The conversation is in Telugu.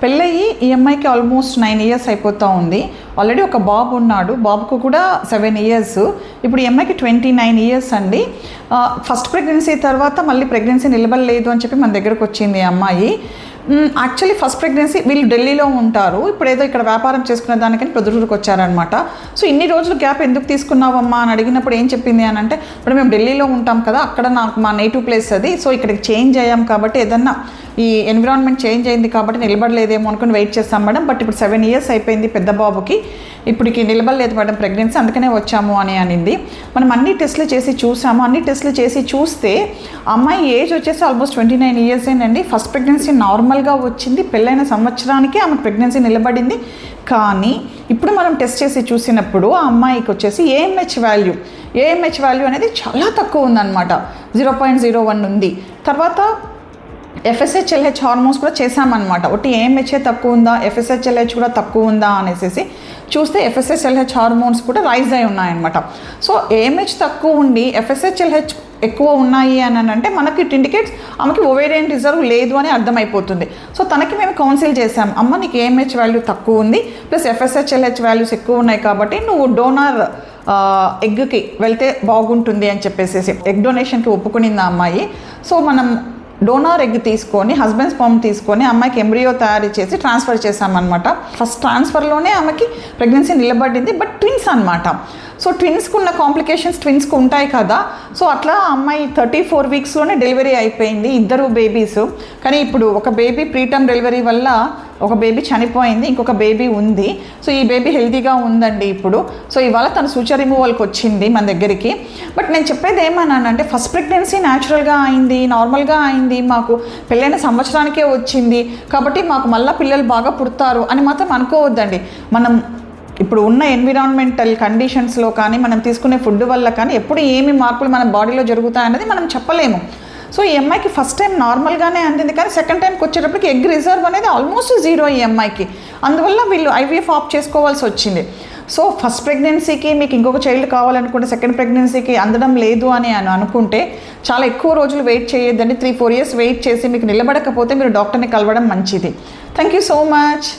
పెళ్ళయి ఈ అమ్మాయికి ఆల్మోస్ట్ 9 ఇయర్స్ అయిపోతూ ఉంది. ఆల్రెడీ ఒక బాబు ఉన్నాడు, బాబుకు కూడా 7 ఇయర్స్. ఇప్పుడు ఈ అమ్మాయికి 29 ఇయర్స్ అండి. ఫస్ట్ ప్రెగ్నెన్సీ తర్వాత మళ్ళీ ప్రెగ్నెన్సీ నిలబడలేదు అని చెప్పి మన దగ్గరకు వచ్చింది ఈ అమ్మాయి. యాక్చువల్లీ ఫస్ట్ ప్రెగ్నెన్సీ వీళ్ళు ఢిల్లీలో ఉంటారు, ఇప్పుడు ఏదో ఇక్కడ వ్యాపారం చేసుకునే దానికని ప్రొద్దుటూరుకు వచ్చారనమాట. సో ఇన్ని రోజులు గ్యాప్ ఎందుకు తీసుకున్నావమ్మా అని అడిగినప్పుడు ఏం చెప్పింది అని అంటే, ఇప్పుడు మేము ఢిల్లీలో ఉంటాం కదా, అక్కడ నాకు మా నేటివ్ ప్లేస్ అది, సో ఇక్కడికి చేంజ్ అయ్యాం కాబట్టి ఏదన్నా ఈ ఎన్విరాన్మెంట్ చేంజ్ అయింది కాబట్టి నిలబడలేదేమో అనుకుని వెయిట్ చేస్తాం మేడం, బట్ ఇప్పుడు 7 ఇయర్స్ అయిపోయింది పెద్ద బాబుకి, ఇప్పటికి నిలబడలేదు మేడం ప్రెగ్నెన్సీ, అందుకనే వచ్చాము అని అనింది. మనం అన్ని టెస్టులు చేసి చూసాము, అన్ని టెస్టులు చేసి చూస్తే అమ్మాయి ఏజ్ వచ్చేసి ఆల్మోస్ట్ 29 ఇయర్స్ ఏంటండి. ఫస్ట్ ప్రెగ్నెన్సీ నార్మల్గా వచ్చింది, పెళ్ళైన సంవత్సరానికి ఆమెకు ప్రెగ్నెన్సీ నిలబడింది. కానీ ఇప్పుడు మనం టెస్ట్ చేసి చూసినప్పుడు ఆ అమ్మాయికి వచ్చేసి ఏఎంహెచ్ వాల్యూ అనేది చాలా తక్కువ ఉందన్నమాట, 0.01 ఉంది. తర్వాత FSH-LH హార్మోన్స్ కూడా చేసామన్నమాట. ఒకటి ఏఎంహెచ్ఏ తక్కువ ఉందా, FSH-LH కూడా తక్కువ ఉందా అనేసి చూస్తే FSH-LH హార్మోన్స్ కూడా రైజ్ అయి ఉన్నాయన్నమాట. సో ఏఎంహెచ్ తక్కువ ఉండి FSH-LH ఎక్కువ ఉన్నాయి అని అంటే మనకి ఇట్ ఇండికేట్స్ ఆమెకి ఓవేరియన్ రిజర్వ్ లేదు అని అర్థమైపోతుంది. సో తనకి మేము కౌన్సిల్ చేసాం, అమ్మ నీకు ఏఎంహెచ్ వాల్యూ తక్కువ ఉంది ప్లస్ FSH-LH వాల్యూస్ ఎక్కువ ఉన్నాయి కాబట్టి నువ్వు డోనర్ ఎగ్కి వెళ్తే బాగుంటుంది అని చెప్పేసి ఎగ్ డొనేషన్కి ఒప్పుకునింది ఆ అమ్మాయి. సో మనం డోనార్ ఎగ్ తీసుకొని హస్బెండ్ స్పర్మ్ తీసుకొని అమ్మాయికి ఎంబ్రియో తయారు చేసి ట్రాన్స్ఫర్ చేసామన్నమాట. ఫస్ట్ ట్రాన్స్ఫర్లోనే ఆమెకి ప్రెగ్నెన్సీ నిలబడింది, బట్ ట్విన్స్ అనమాట. సో ట్విన్స్కి ఉన్న కాంప్లికేషన్స్ ట్విన్స్కి ఉంటాయి కదా, సో అట్లా అమ్మాయి 34 వీక్స్లోనే డెలివరీ అయిపోయింది, 2 బేబీస్. కానీ ఇప్పుడు ఒక బేబీ ప్రీటర్మ్ డెలివరీ వల్ల ఒక బేబీ చనిపోయింది, ఇంకొక బేబీ ఉంది. సో ఈ బేబీ హెల్తీగా ఉందండి ఇప్పుడు. సో ఇవాళ తను సూచర్ రిమూవల్కి వచ్చింది మన దగ్గరికి. బట్ నేను చెప్పేది ఏమన్నానంటే, ఫస్ట్ ప్రెగ్నెన్సీ న్యాచురల్గా అయింది, నార్మల్గా అయింది, మాకు పెళ్ళైన సంవత్సరానికే వచ్చింది కాబట్టి మాకు మళ్ళీ పిల్లలు బాగా పుడతారు అని మాత్రం అనుకోవద్దండి. మనం ఇప్పుడు ఉన్న ఎన్విరాన్మెంటల్ కండిషన్స్లో కానీ మనం తీసుకునే ఫుడ్ వల్ల కానీ ఎప్పుడు ఏమి మార్పులు మన బాడీలో జరుగుతాయన్నది మనం చెప్పలేము. సో ఈ అమ్మాయికి ఫస్ట్ టైం నార్మల్గానే అందింది, కానీ సెకండ్ టైంకి వచ్చేటప్పటికి ఎగ్ రిజర్వ్ అనేది ఆల్మోస్ట్ 0 ఈ అమ్మాయికి. అందువల్ల వీళ్ళు IVF ఆప్ చేసుకోవాల్సి వచ్చింది. సో ఫస్ట్ ప్రెగ్నెన్సీకి మీకు ఇంకొక చైల్డ్ కావాలనుకుంటే సెకండ్ ప్రెగ్నెన్సీకి అందడం లేదు అని అనుకుంటే చాలా ఎక్కువ రోజులు వెయిట్ చేయొద్దండి. 3-4 ఇయర్స్ వెయిట్ చేసి మీకు నిలబడకపోతే మీరు డాక్టర్ని కలవడం మంచిది. Thank you so much.